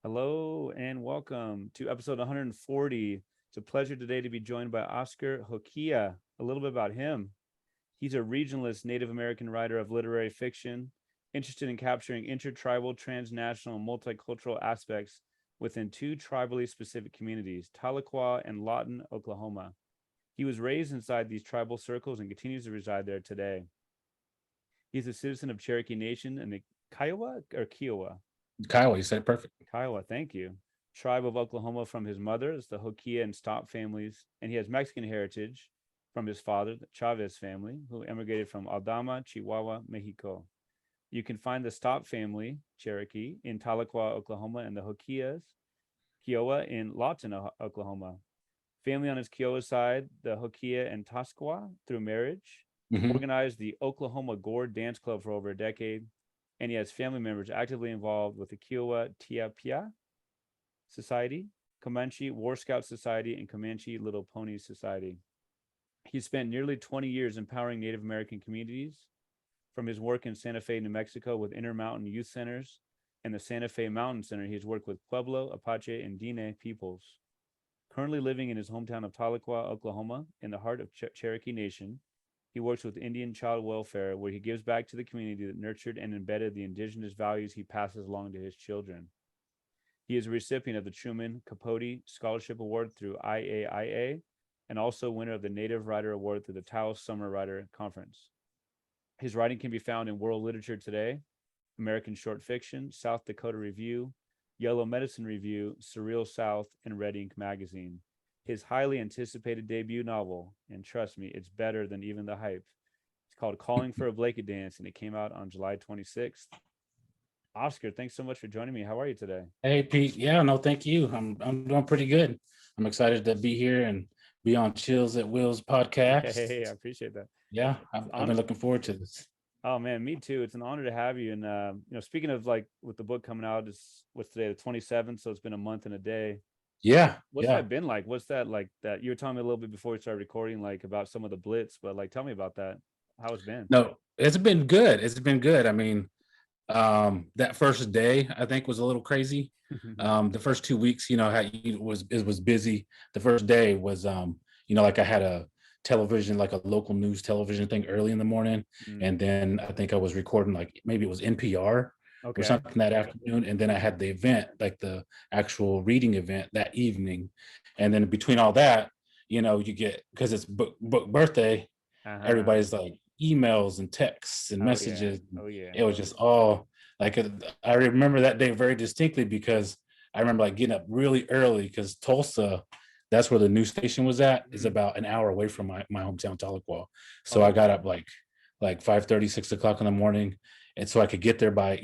Hello and welcome to episode 140. It's a pleasure today to be joined by Oscar Hokeah. A little bit about him. He's a regionalist Native American writer of literary fiction, interested in capturing intertribal, transnational, and multicultural aspects within two tribally specific communities, Tahlequah and Lawton, Oklahoma. He was raised inside these tribal circles and continues to reside there today. He's a citizen of Cherokee Nation and the Kiowa. Kyle, you said it perfect. Kiowa, thank you. Tribe of Oklahoma from his mother is the Hokeah and Stopp families, and he has Mexican heritage from his father, the Chavez family, who emigrated from Aldama, Chihuahua, Mexico. You can find the Stopp family, Cherokee, in Tahlequah, Oklahoma, and the Hokeahs, Kiowa, in Lawton, Oklahoma. Family on his Kiowa side, the Hokeah and Tosqua, through marriage, Hmm. organized the Oklahoma Gore Dance Club for over a decade, and he has family members actively involved with the Kiowa Tiapia Society, Comanche War Scout Society, and Comanche Little Pony Society. He spent nearly 20 years empowering Native American communities, from his work in Santa Fe, New Mexico with Intermountain Youth Centers and the Santa Fe Mountain Center. He has worked with Pueblo, Apache, and Diné peoples. Currently living in his hometown of Tahlequah, Oklahoma, in the heart of Cherokee Nation, he works with Indian child welfare, where he gives back to the community that nurtured and embedded the indigenous values he passes along to his children. He is a recipient of the Truman Capote Scholarship Award through IAIA and also winner of the Native Writer Award through the Taos Summer Writer Conference. His writing can be found in World Literature Today, American Short Fiction, South Dakota Review, Yellow Medicine Review, Surreal South, and Red Ink Magazine. His highly anticipated debut novel, and trust me, it's better than even the hype. It's called Calling for a Blanket Dance, and it came out on July 26th. Oscar, thanks so much for joining me. How are you today? Hey Pete, yeah, no, thank you. I'm doing pretty good. I'm excited to be here and be on Chills at Will's podcast. Hey, I appreciate that. Yeah, It's I've been honest. looking forward to this. Oh man, me too. It's an honor to have you. And speaking of like with the book coming out, is what's today, the 27th? So it's been a month and a day. Yeah, What's yeah. that been like? What's that like? That you were telling me a little bit before we started recording, like about some of the blitz, but like tell me about that. How it's been? No, it's been good. It's been good. I mean, that first day I think was a little crazy. The first 2 weeks, it was busy. The first day was like I had a television, like a local news television thing early in the morning, Mm, and then I think I was recording, like maybe it was NPR or okay. something that afternoon, and then I had the event, like the actual reading event that evening, and then between all that, you get, because it's book birthday, Uh-huh. everybody's like emails and texts and Oh yeah. messages. Oh yeah. It was just all like, I remember that day very distinctly because I remember like getting up really early because Tulsa, that's where the news station was at, is Mm. about an hour away from my hometown Tahlequah. So I Oh got wow. up like 5:30, 6 o'clock in the morning. And so I could get there by,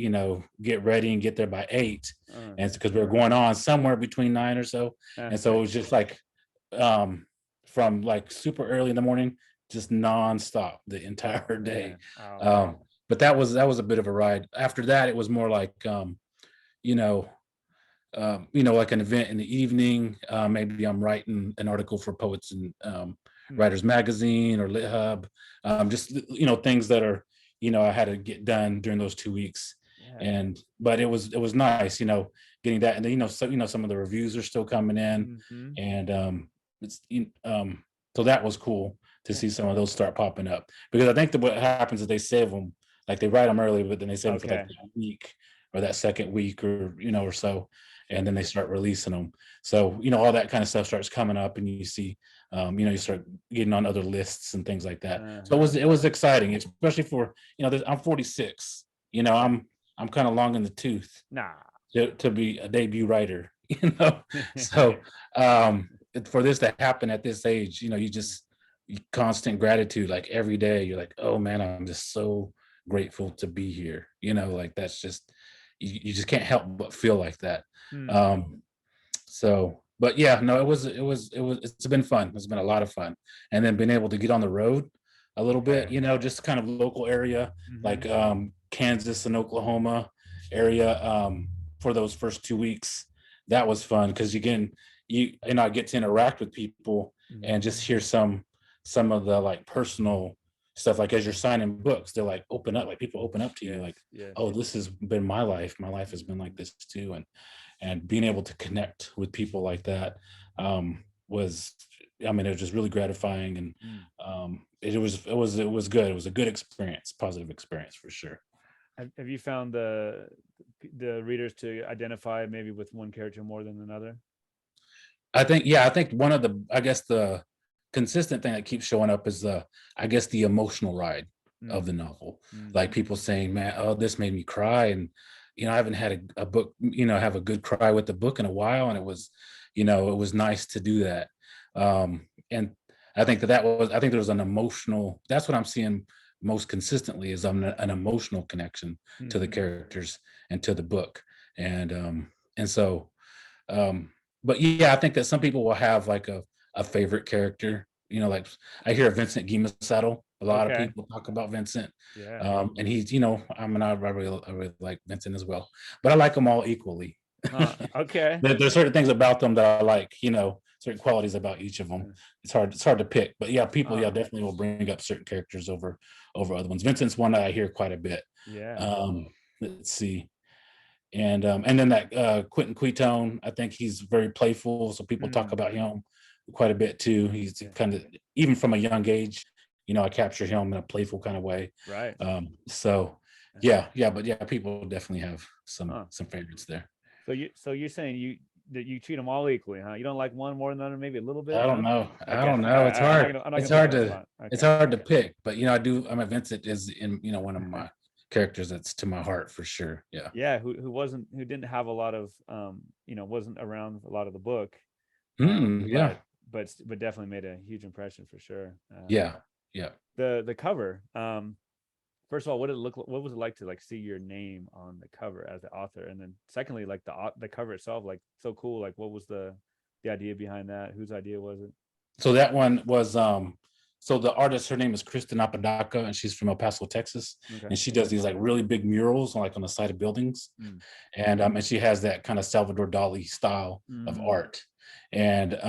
get ready and get there by 8. Uh, And it's because we were going on somewhere between 9 or so. And so it was just like, um, from like super early in the morning, just nonstop the oh entire day. man. Oh man. Um, but that was a bit of a ride. After that, it was more like, you know, like an event in the evening. Maybe I'm writing an article for Poets and Hmm. Writers Magazine or Lit Hub. Just things that are, I had to get done during those 2 weeks. Yeah. And but it was nice, getting that, and then some of the reviews are still coming in, Mm-hmm. and it's so that was cool to Yeah. see some of those start popping up, because I think that what happens is they save them, like they write them early, but then they save them for like Okay. that week or that second week, or so, and Sure. then they start releasing them. So all that kind of stuff starts coming up, and you see, you start getting on other lists and things like that. So it Uh-huh. was it was exciting, especially for, I'm 46. Yeah. I'm kind of long in the tooth Nah. to be a debut writer. So for this to happen at this age, constant gratitude, like every day you're like, oh man, I'm just so grateful to be here. Like that's just, you just can't help but feel like that. Hmm. Um so but yeah, no, it's been fun. It's been a lot of fun. And then being able to get on the road a little bit, Yeah. just kind of local area, Mm-hmm. like Kansas and Oklahoma area, for those first 2 weeks. That was fun because I get to interact with people and Mm-hmm. just hear some of the like personal stuff. Like as you're signing books, they're like open up, like people open up to you, Yes. like, Yes. oh, this has been my life. My life has been like this too. and being able to connect with people like that was, I mean, it was just really gratifying, and Mm. it was good. It was a good experience, positive experience for sure. Have you found the readers to identify maybe with one character more than another? I think one of the, I guess, the consistent thing that keeps showing up is I guess, the emotional ride of Mm. the novel. Like Mm-hmm. people saying, "Man, oh, this made me cry," and I haven't had a book, have a good cry with the book in a while, and it was nice to do that. And I think I think there was an emotional. That's what I'm seeing most consistently is an emotional connection to the Mm-hmm. characters and to the book, and so um, but yeah, I think that some people will have like a favorite character. Like I hear Vincent Guillemot. A lot of Okay. people talk about Vincent, Yeah. and he's, I mean, I really like Vincent as well, but I like them all equally. Huh. Okay. There's certain things about them that I like, certain qualities about each of them. Uh, It's hard to pick, but yeah, people, Huh. yeah, definitely will bring up certain characters over other ones. Vincent's one that I hear quite a bit. Yeah. Um, let's see. And then that Quentin Quitone, I think he's very playful, so people talk Mm. about him quite a bit too. He's Yeah. kind of, even from a young age, I capture him in a playful kind of way. Right. So Uh, yeah, but yeah, people definitely have some Huh. some favorites there. So you're saying that you treat them all equally, huh? You don't like one more than the other, maybe a little I bit, don't huh? know. I Okay. don't All know. right. It's All right. I'm not hard. gonna I'm not It's gonna put you hard on the to spot. it's Okay. hard to pick, but I mean, Vincent is in one of my characters that's to my heart for sure. Yeah. Yeah. Who didn't have a lot of wasn't around a lot of the book, Mm, yeah. but but definitely made a huge impression for sure. Yeah. Yeah. The cover. First of all, what was it like to like see your name on the cover as the author, and then secondly, like the cover itself, like so cool. Like, what was the idea behind that? Whose idea was it? So that one was so the artist, her name is Kristen Apodaca, and she's from El Paso, Texas. Okay. And she does these like really big murals on the side of buildings. Mm. And she has that kind of Salvador Dali style of Mm. art. And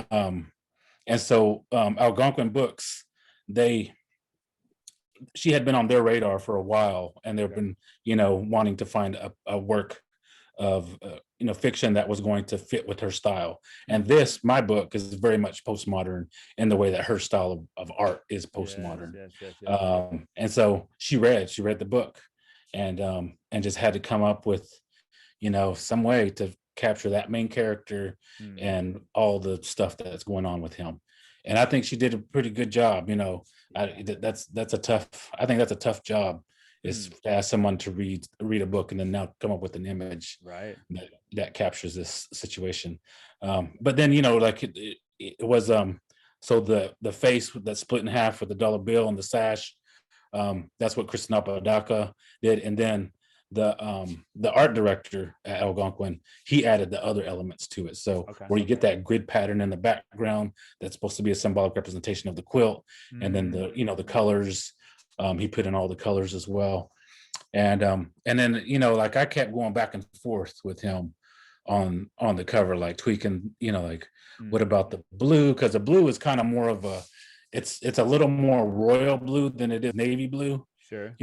so Algonquin Books, they she had been on their radar for a while, and they've Okay. been, wanting to find a work of fiction that was going to fit with her style. And Mm. my book is very much postmodern in the way that her style of art is Yes. postmodern. Yes. Yes. Yes. And so she read the book, and just had to come up with some way to capture that main character Mm. and all the stuff that's going on with him. And I think she did a pretty good job. That's a tough. I think that's a tough job, is Mm. to ask someone to read a book and then now come up with an image Right. that captures this situation. But then like it was so the face that's split in half with the dollar bill and the sash. That's what Kristen Apodaca did, and then the art director at Algonquin, he added the other elements to it. So Okay. where you get that grid pattern in the background, that's supposed to be a symbolic representation of the quilt, and then Mm. the colors. He put in all the colors as well, and then like I kept going back and forth with him on the cover, like tweaking, like what Mm. about the blue, because the blue is kind of more of a, it's a little more royal blue than it is navy blue, Sure.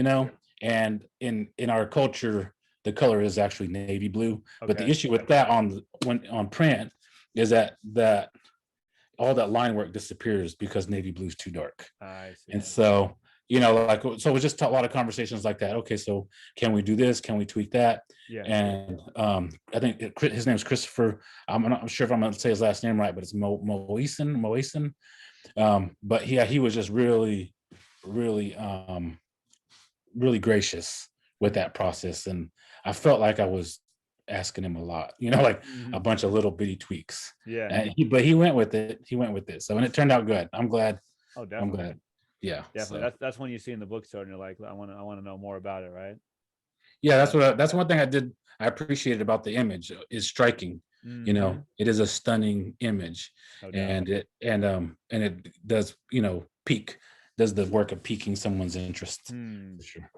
and in our culture the color is actually navy blue. But the Okay. issue with that on print is that all that line work disappears because navy blue is too dark. I see. And so, like, so it was just a lot of conversations like that. Okay, so can we do this? Can we tweak that? Yeah. And I think his name is Christopher. I'm not sure if I'm going to say his last name right, but it's Moeson. But yeah, he was just really, really, really gracious with Mm. that process, and I felt like I was asking him a lot, like a Mhm. bunch of little bitty tweaks. Yeah. And but he went with it. He went with it. So, and it turned out good. I'm glad. Oh, I'm definitely. glad. Yeah. Definitely. So That's when you see in the bookstore and you're like, I want to know more about it, right? yeah, Uh, that's one thing I appreciated about the image, is striking. mm-hmm. It is a stunning image, No doubt. and it does, does the work of piquing someone's interest Hmm. for sure.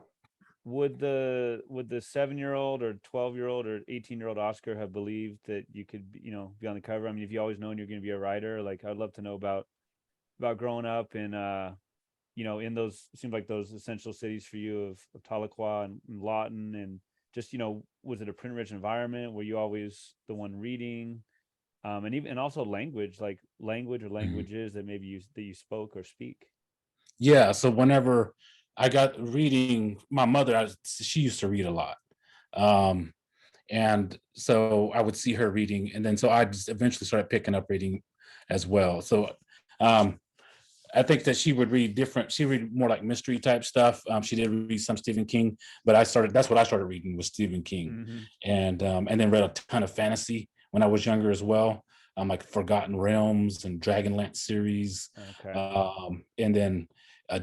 Would the 7-year-old or 12-year-old or 18-year-old Oscar have believed that you could be on the cover? I mean, have you always known you're going to be a writer? Like, I'd love to know about growing up in in those, it seems like those essential cities for you of Tahlequah and Lawton, and just, was it a print rich environment? Were you always the one reading? And also language, like language or Mhm. languages that maybe you spoke or speak. Yeah. So whenever I got reading, my mother, she used to read a lot. Um, and so I would see her reading, and then so I just eventually started picking up reading as well. So um, I think that she would read different. She read more like mystery type stuff. She did read some Stephen King, but I started. That's what I started reading was Stephen King, Hmm. and then read a ton of fantasy when I was younger as well. Like Forgotten Realms and Dragonlance series, Okay. and then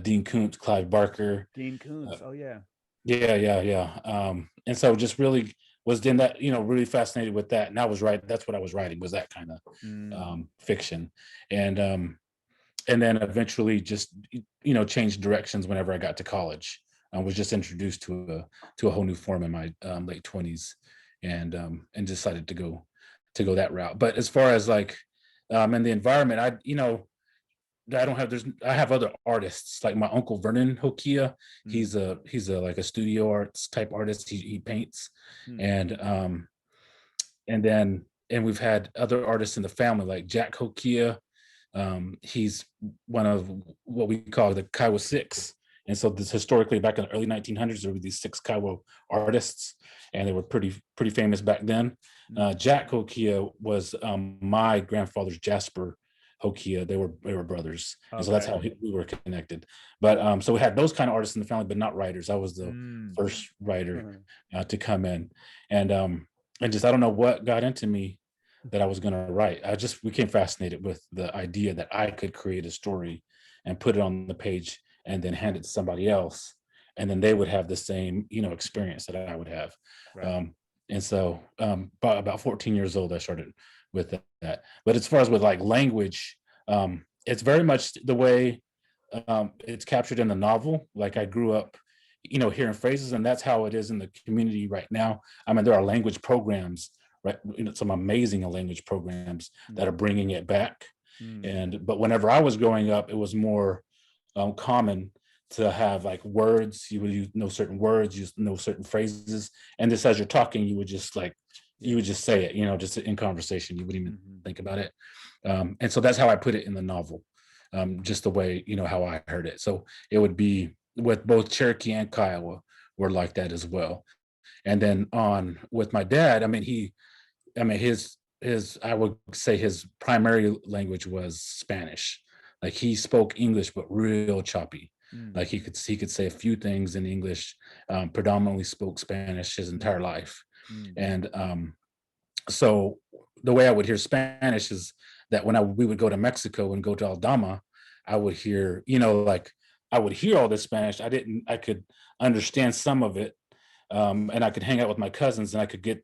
Dean Koontz, Clive Barker. Dean Uh, Koontz. Oh yeah. yeah, yeah, yeah. And so just really was then that really fascinated with that, and I was right. That's what I was writing was that kind of Mm, fiction, and and then eventually just changed directions whenever I got to college. I was just introduced to a whole new form in my late 20s, and decided to go that route. But as far as like in the environment, I don't have there's I have other artists like my uncle Vernon Hokeah. mm, He's a like a studio arts type artist. He paints, mm. and and then and we've had other artists in the family like Jack Hokeah. He's one of what we call the Kiowa Six. And so this historically back in the early 1900s, there were these six Kiowa artists, and they were pretty famous back then. Mm. Jack Hokeah was my grandfather's Jasper Hokeah. They were brothers, and so that's Okay. how we were connected. But so we had those kind of artists in the family, but not writers. I was the Mm. first writer to come in, and and just I don't know what got into me that I was going to write. I just became fascinated with the idea that I could create a story and put it on the page and then hand it to somebody else, and then they would have the same experience that I would have. Right. Um, and so about 14 years old, I started with that. But as far as with like language, it's very much the way it's captured in the novel. Like I grew up hearing phrases, and that's how it is in the community right now. I mean, there are language programs, right? Some amazing language programs that are Mm, bringing it back. mm. But whenever I was growing up, it was more common to have like words. You would know certain words, you know certain phrases, and just as you're talking, you Yeah. would just say it, just in conversation. You wouldn't even Hmm. think about it. And so that's how I put it in the novel, just the way how I heard it. So it would be with both Cherokee and Kiowa were like that as well. And then on with my dad, his I would say his primary language was Spanish. Like he spoke English but real choppy. Mm, Like he could say a few things in English, predominantly spoke Spanish his mm, entire life. mm. And so the way I would hear Spanish is that when we would go to Mexico and go to Aldama, I would hear, like I would hear all this Spanish. I could understand some of it, and I could hang out with my cousins, and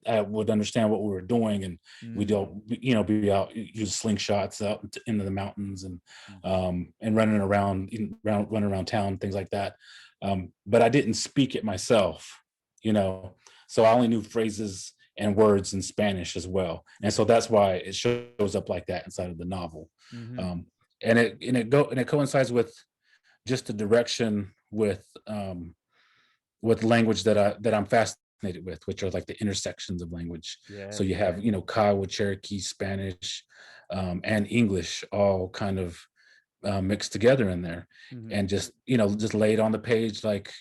I would understand what we were doing, and we'd Mm, all, be out, use slingshots out into the mountains, mm. and running around, running around town, things like that. But I didn't speak it myself, you know, so I only knew phrases and words in Spanish as well, and so that's why it shows up like that inside of the novel. Mhm. Um, and it coincides with just the direction with language that I'm fascinated with, which are like the intersections of language. So Yes. you have, Kiowa, Cherokee, Spanish, and English all kind of mixed together in there, Mhm. and just laid on the page, like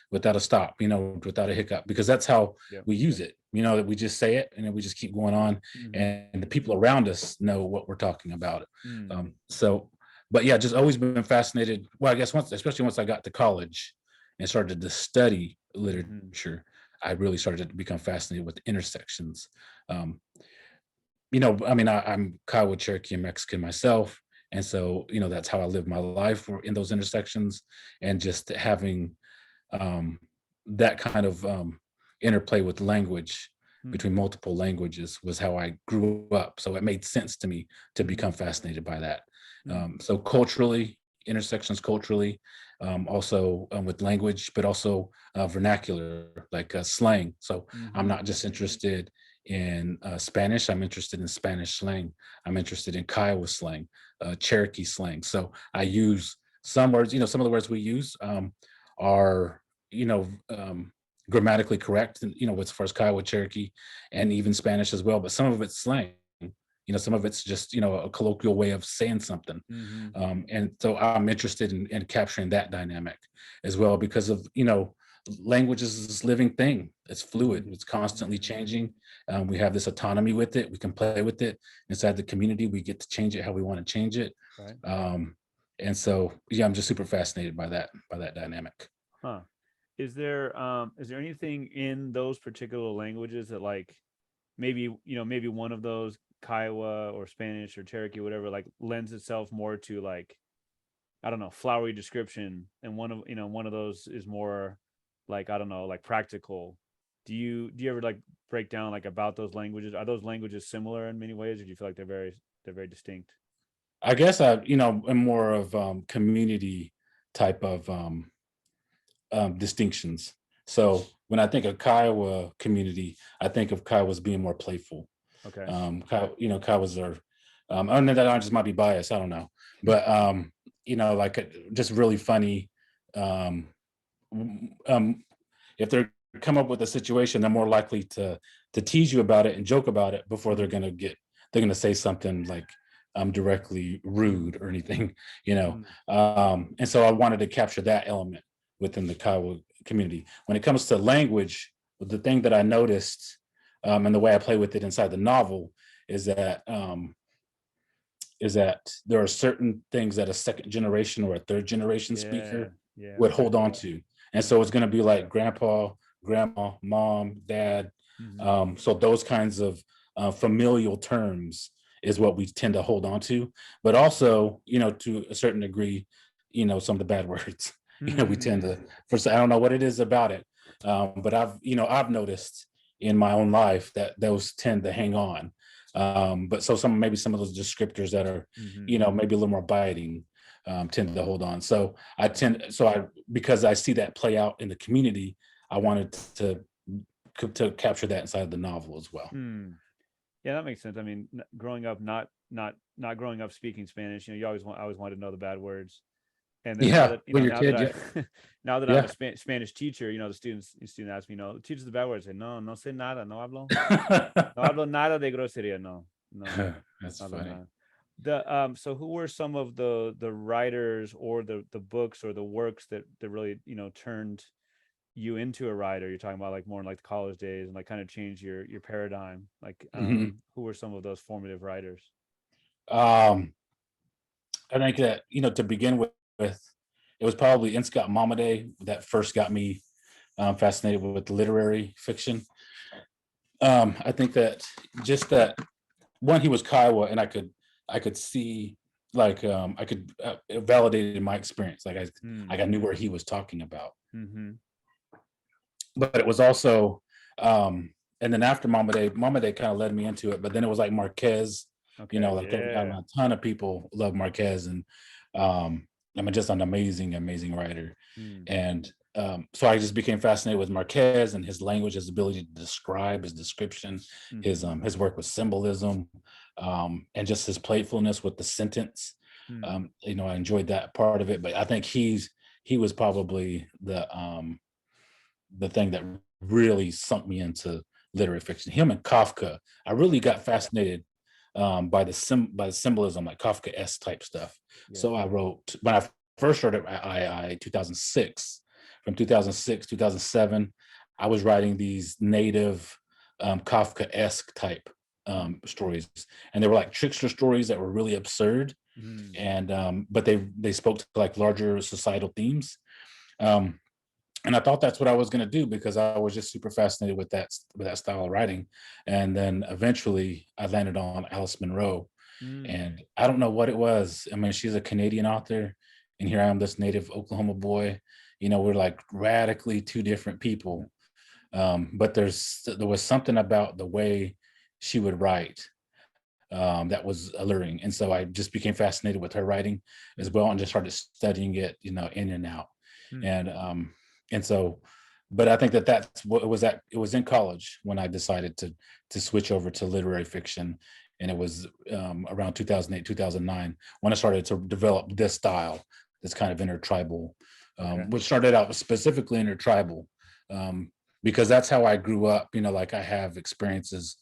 without a stop, without a hiccup, because that's how Yep. we use it. That we just say it and then we just keep going on, Mhm. and the people around us know what we're talking about. Mm. So, but yeah, just always been fascinated. Well, I guess especially once I got to college and started to study Mhm. literature, I really started to become fascinated with intersections. Um, I'm Kiowa, Cherokee, and Mexican myself, and so that's how I live my life, in those intersections, and just having um, that kind of interplay with language Mm. between multiple languages was how I grew up. So it made sense to me to Mhm. become fascinated by that. Mm. So culturally, intersections culturally, also with language, but also vernacular, like slang. So I'm Mhm. not just interested in Spanish. I'm interested in Spanish slang. I'm interested in Kiowa slang, Cherokee slang. So I use some words. Some of the words we use are you know um, grammatically correct, and with first Kiowa, Cherokee, and even Spanish as well. But some of it's slang. Some of it's just a colloquial way of saying something. Mm-hmm. And so I'm interested in capturing that dynamic as well, because of language is this living thing. It's fluid. It's constantly changing. We have this autonomy with it. We can play with it inside the community. We get to change it how we want to change it. Right. And so, yeah, I'm just super fascinated by that dynamic. Huh. Is there anything in those particular languages that like maybe maybe one of those Kiowa or Spanish or Cherokee, whatever, like lends itself more to like, I don't know, flowery description, and one of those is more like, I don't know, like practical. Do you ever like break down like about those languages? Are those languages similar in many ways, or do you feel like they're very distinct? I guess am more of community type of distinctions. So when I think of Kiowa community, I think of Kiowas being more playful. Okay. Kiowas are, I know that I just might be biased, I don't know, but like just really funny. Um, if they're come up with a situation, they're more likely to tease you about it and joke about it before they're gonna say something like directly rude or anything, and so I wanted to capture that element within the Kiowa community. When it comes to language, the thing that I noticed, and the way I play with it inside the novel is that there are certain things that a second generation or a third generation speaker would hold on to. And so it's going to be like grandpa, grandma, mom, dad. So those kinds of familial terms is what we tend to hold on to, but also, to a certain degree, some of the bad words, we tend to, first, I don't know what it is about it. But I've noticed in my own life that those tend to hang on. But so maybe some of those descriptors that are, maybe a little more biting, tend to hold on. So because I see that play out in the community, I wanted to capture that inside of the novel as well. Yeah, that makes sense. I mean, growing up, not growing up speaking Spanish, I always wanted to know the bad words. And then now that when you're now kid, that now that I'm yeah. a Spanish teacher, the student asks me, teaches the bad words. I say, no, no sé nada, no hablo, no hablo nada de grosería, no, no, That's hablo funny. nada. So who were some of the writers or the books or the works that really turned you into a writer? You're talking about like more in like the college days and like kind of changed your paradigm. Like, who were some of those formative writers? Um, I think that to begin with, it was probably N. Scott Momaday that first got me fascinated with literary fiction. I think that just that one, he was Kiowa, and I could see like I could it validated my experience. Like I knew where he was talking about. But it was also and then after Momaday kind of led me into it. But then it was like Marquez. Okay, a ton of people love Marquez, and I'm just an amazing writer. And so I just became fascinated with Marquez and his language, his ability to describe, his description, his work with symbolism, and just his playfulness with the sentence. I enjoyed that part of it, but I think he was probably the thing that really sunk me into literary fiction. Him and Kafka, I really got fascinated by the symbolism, like Kafka-esque type stuff. Yeah. So I wrote, when I first started I 2006, from 2006, 2007, I was writing these native Kafka-esque type stories. And they were like trickster stories that were really absurd. And but they spoke to like larger societal themes. And I thought that's what I was going to do because I was just super fascinated with that style of writing. And then eventually I landed on Alice Munro, and I don't know what it was. I mean, she's a Canadian author, and here I am, this native Oklahoma boy. We're like radically two different people. But there was something about the way she would write that was alluring. And so I just became fascinated with her writing as well, and just started studying it, in and out. And so, but I think that's what it was at. It was in college when I decided to switch over to literary fiction. And it was around 2008, 2009, when I started to develop this style, this kind of intertribal, which started out specifically intertribal, because that's how I grew up. Like I have experiences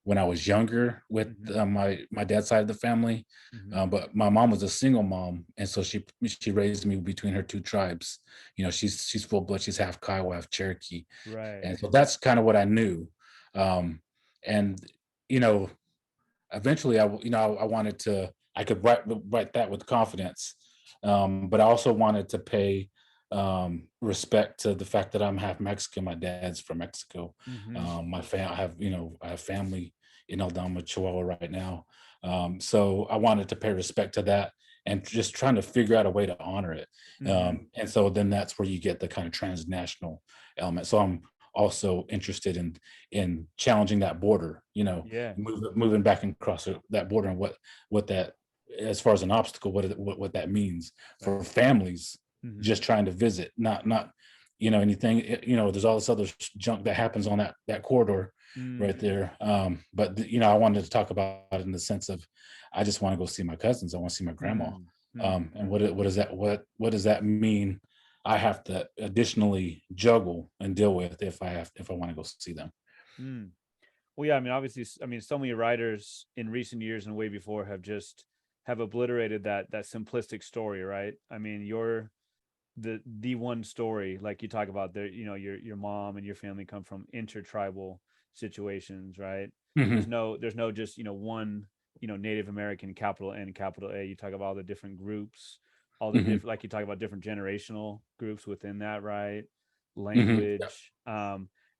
when I was younger with Mm-hmm. my dad's side of the family, Mm-hmm. but my mom was a single mom, and so she raised me between her two tribes. She's full blood. She's half Kiowa, half Cherokee, Right. and so that's kind of what I knew. And you know, eventually, I wanted to. I could write that with confidence, but I also wanted to pay respect to the fact that I'm half Mexican. My dad's from Mexico. Mm-hmm. I have family in Aldama, Chihuahua right now. So I wanted to pay respect to that and just trying to figure out a way to honor it. Mm-hmm. And so then that's where you get the kind of transnational element. So I'm also interested in challenging that border, Yeah. moving back across that border, and what that, as far as an obstacle, what that means Right. for families Mm-hmm. just trying to visit, not anything. There's all this other junk that happens on that corridor right Mm. there. But I wanted to talk about it in the sense of, I just want to go see my cousins. I want to see my grandma. Mm. Mm. And what does that mean? I have to additionally juggle and deal with if I want to go see them. Mm. Well, yeah, I mean, obviously, I mean, so many writers in recent years and way before have obliterated that simplistic story, right? I mean, you're the one story, like you talk about there, your mom and your family come from intertribal situations, right? Hmm. There's no just, one, Native American, capital N, capital A. You talk about all the different groups, all the Hmm. different, like you talk about different generational groups within that, right? Hmm. Language.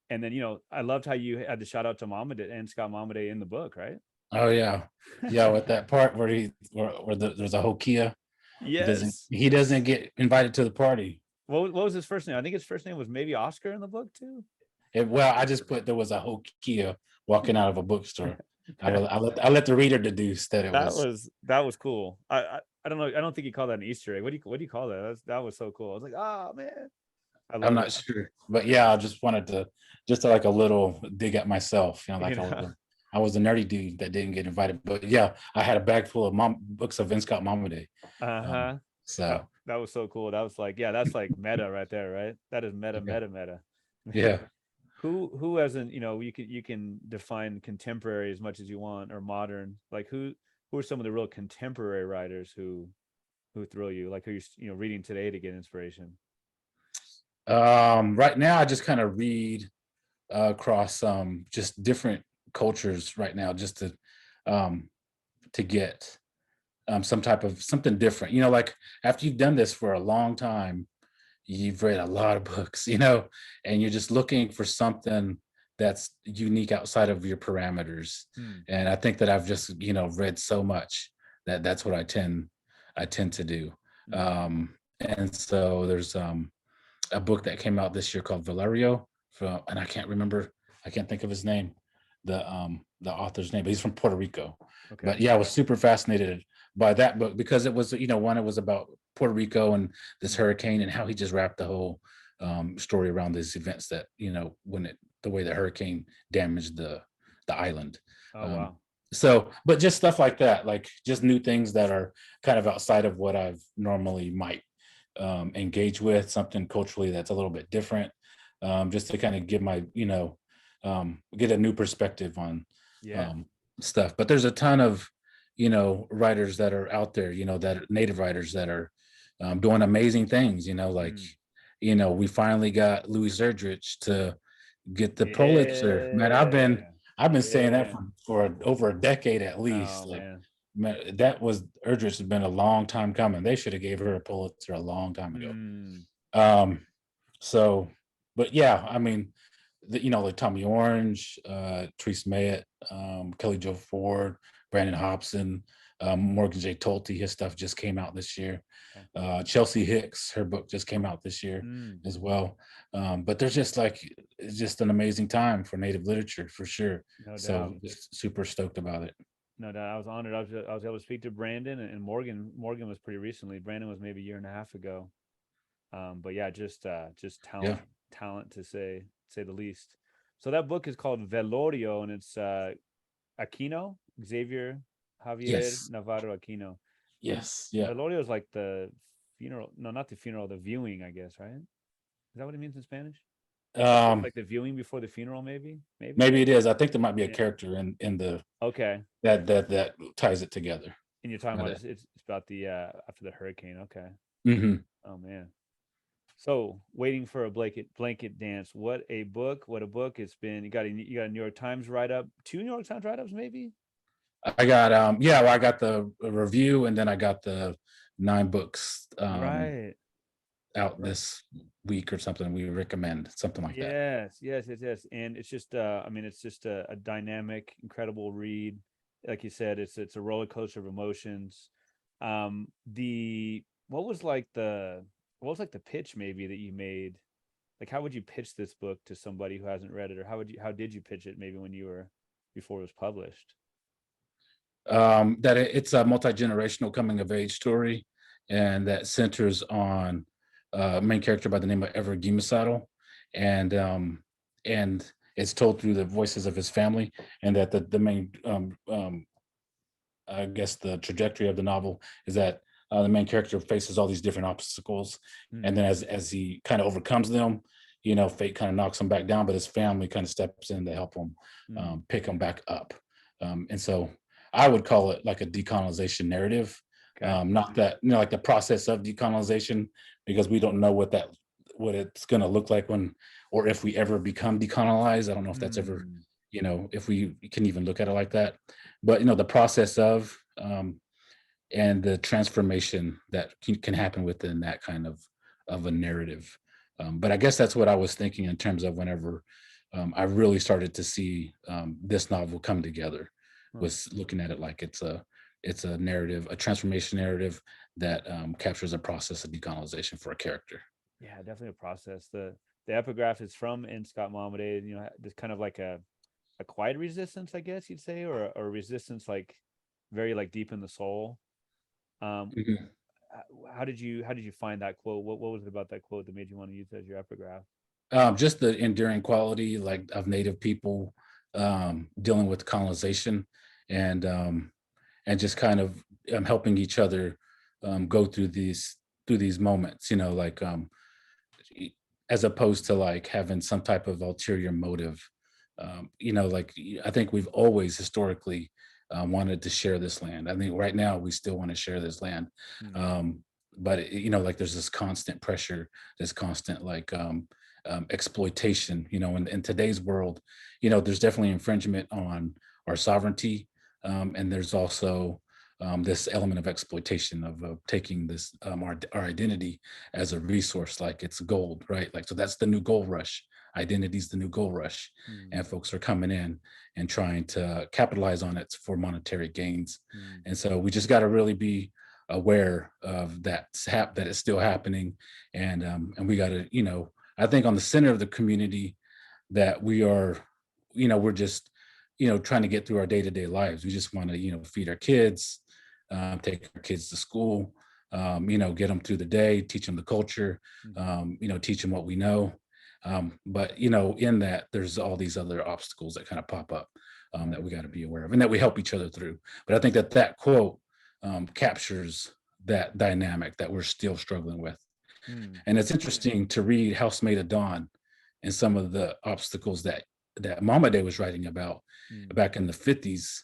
And then, I loved how you had to shout out to Momaday and Scott Momaday in the book, right? Oh yeah, yeah. With that part where there's a Hokeah, Yes. he doesn't get invited to the party. What was his first name? I think his first name was maybe Oscar in the book too. Well, I just put there was a Hokeah walking out of a bookstore. I let the reader deduce that it was. That was cool. I don't know. I don't think you call that an Easter egg. What do you call that? That was so cool. I was like, oh man, I I'm love not it. sure, but yeah, I just wanted to like a little dig at myself. You Like know. I was a nerdy dude that didn't get invited. But yeah, I had a bag full of books of Vince Scott Momaday. Um, Uh-huh. so That was so cool. That was like, yeah, that's like meta right there, right? That is meta, yeah, meta, meta. yeah. Who hasn't, you can define contemporary as much as you want or modern. Like who are some of the real contemporary writers who thrill you? Like who you're, reading today to get inspiration? Right now, I just kind of read across just different cultures right now, just um, to get some type of something different. Like after you've done this for a long time, you've read a lot of books, and you're just looking for something that's unique outside of your parameters. Hmm. And I think that I've just, read so much that that's what I tend to do. Mm-hmm. And so there's a book that came out this year called Valerio and I can't think of his name, the author's name, but he's from Puerto Rico. Okay. But yeah, I was super fascinated by that book because it was, one, it was about Puerto Rico and this Mm-hmm. hurricane and how he just wrapped the whole story around these events that, the way the hurricane damaged the island. Oh Um, wow. so, but just stuff like that, like just new things that are kind of outside of what I've normally might engage with, something culturally that's a little bit different, just to kind of give my, get a new perspective on Yeah. um, stuff. But there's a ton of, writers that are out there, that are native writers that are doing amazing things, like, Mm. we finally got Louis Erdrich to get the Pulitzer. Man, Yeah. I've been saying that Yeah. for over a decade at Oh least. Like, man. man, that was Erdrich has been a long time coming. They should have gave her a Pulitzer a long time ago. Mm. Um, so, but yeah, I mean, like Tommy Orange, Therese Mayett, Kelly Jo Ford, Brandon Hobson, Morgan J. Tolte, his stuff just came out this year. Okay. Chelsea Hicks, her book just came out this year Mm. as well. But there's just it's just an amazing time for Native literature for sure. No So doubt. just super stoked about it. No doubt. I was honored. I was able to speak to Brandon and Morgan. Morgan was pretty recently. Brandon was maybe a year and a half ago. But yeah, just Yeah. talent to say the least. So that book is called Velorio, and it's Aquino, Xavier Javier Yes. Navarro Aquino. And Yes. Yeah. Velorio is like the funeral. No, not the funeral, the viewing, I guess, right? Is that what it means in Spanish? Um, Like the viewing before the funeral, maybe. maybe it is. I think there might be a Yeah. character in the Okay. that ties it together. And you're talking Got about it. it's about the after the hurricane. Okay. Mhm. Oh man. So waiting for a blanket dance. What a book! What a book! It's been. You got a New York Times write up. Two New York Times write ups, maybe. I got yeah, well, I got the review and then I got the 9 books Right. out Right. this week or something. We recommend something like that. Yes. Yes. Yes. Yes. And it's just. I mean, it's just a dynamic, incredible read. Like you said, it's a roller coaster of emotions. The what was like the pitch maybe that you made? Like, how would you pitch this book to somebody who hasn't read it, or how did you pitch it maybe when you were before it was published? That it's a multi-generational coming of age story, and that centers on a main character by the name of Ever Gimasaddle, and and it's told through the voices of his family, and that the main I guess the trajectory of the novel is that the main character faces all these different obstacles, and Hmm. then as he kind of overcomes them, fate kind of knocks him back down, but his family kind of steps in to help him Hmm. pick him back up. And so I would call it like a decolonization narrative, Okay. not that like the process of decolonization, because we don't know what it's going to look like when or if we ever become decolonized. I don't know if that's ever Hmm. if we can even look at it like that, but the process of and the transformation that can happen within that kind of a narrative. But I guess that's what I was thinking in terms of whenever I really started to see this novel come together, Huh. was looking at it like it's a narrative, a transformation narrative that captures a process of decolonization for a character. Yeah, definitely a process. The epigraph is from N. Scott Momaday. You know, there's kind of like a quiet resistance, I guess you'd say, or a resistance like very like deep in the soul. Um, Mhm. how did you find that quote? What was it about that quote that made you want to use it as your epigraph? Just the enduring quality like of Native people dealing with colonization and um, and just kind of helping each other go through these moments, like e- as opposed to like having some type of ulterior motive. Like I think we've always historically wanted to share this land. I think right now we still want to share this land, Hmm. um, but like there's this constant pressure, this constant like exploitation. In today's world, there's definitely infringement on our sovereignty, and there's also this element of exploitation of taking this our identity as a resource like it's gold, right? Like so that's the new gold rush. Identity is the new gold rush, Hmm. and folks are coming in and trying to capitalize on it for monetary gains. Hmm. And so we just got to really be aware of that it's still happening, and we got to I think on the center of the community that we are we're just trying to get through our day-to-day lives. We just want to feed our kids, take our kids to school, get them through the day, teach them the culture, Hmm. teach them what we know. But in that, there's all these other obstacles that kind of pop up that Right. we got to be aware of, and that we help each other through. But I think that quote captures that dynamic that we're still struggling with. Hmm. And it's interesting to read Housemaid of Dawn and some of the obstacles that Momaday was writing about Hmm. back in the 50s,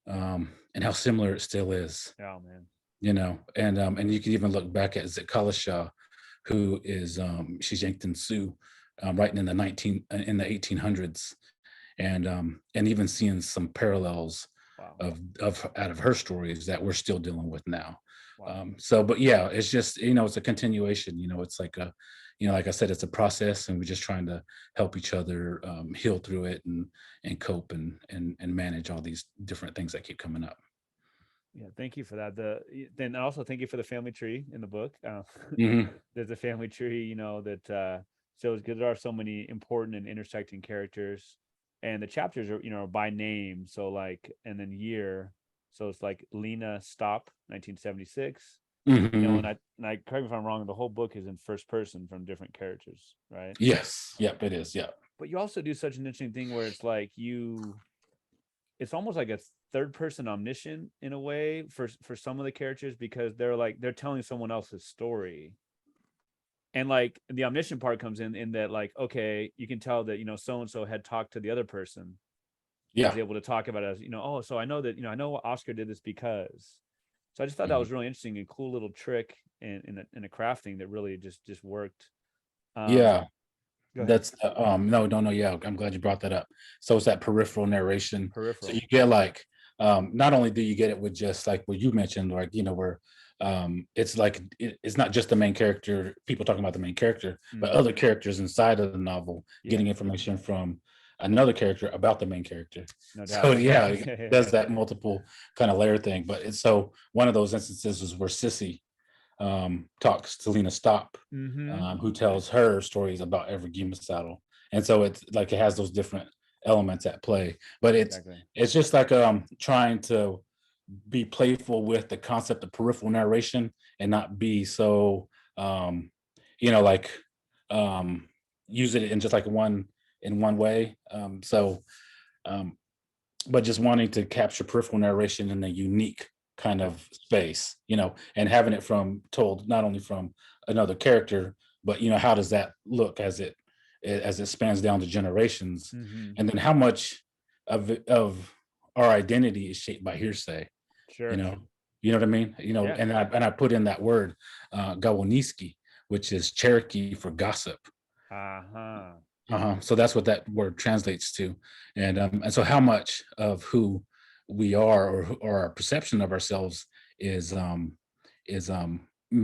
and how similar it still is. Oh man. And you can even look back at Shaw, who is she's Yankton Sioux, writing in the 1800s, and even seeing some parallels Wow. of out of her stories that we're still dealing with now. Wow. But yeah, it's just it's a continuation. It's like like I said, it's a process, and we're just trying to help each other heal through it and cope and manage all these different things that keep coming up. Yeah, thank you for that. Then also thank you for the family tree in the book. Hmm. There's a family tree, that shows because there are so many important and intersecting characters, and the chapters are by name. So like, and then year. So it's like Lena Stopp, 1976. Hmm. And I correct me if I'm wrong. The whole book is in first person from different characters, right? Yes. Yep. It is. Yep. But you also do such an interesting thing where it's like it's almost like a third person omniscient in a way for some of the characters because they're telling someone else's story And like the omniscient part comes in that, like, okay, you can tell that, so and so had talked to the other person and Yeah. was able to talk about it as, oh, so I know that, I know Oscar did this because. So I just thought that Mhm. was really interesting and cool little trick in a crafting that really just worked. Yeah. Go ahead. That's no, no, no, yeah, I'm glad you brought that up. So it's that peripheral narration. So you Peripheral. get like not only do you get it with just like what you mentioned, like where it's like it's not just the main character, people talking about the main character, but Mm, other characters inside of the novel yeah, getting information from another character about the main character. no So doubt. yeah, it does that multiple kind of layer thing. But it's so one of those instances was where Sissy talks to Lena Stopp, Mm-hmm. who tells her stories about every Gima saddle. And so it's like it has those different elements at play. But Exactly. it's just like trying to be playful with the concept of peripheral narration and not be so like um use it in just like one way. Um but just wanting to capture peripheral narration in a unique kind Yep. of space, and having it from told not only from another character, but how does that look as it spans down to generations, Mm-hmm. and then how much of our identity is shaped by hearsay, you Sure. know, you know what I mean, Yeah. and I put in that word Gawoniski, which is Cherokee for gossip. Uh-huh. So that's what that word translates to, and so how much of who we are or our perception of ourselves is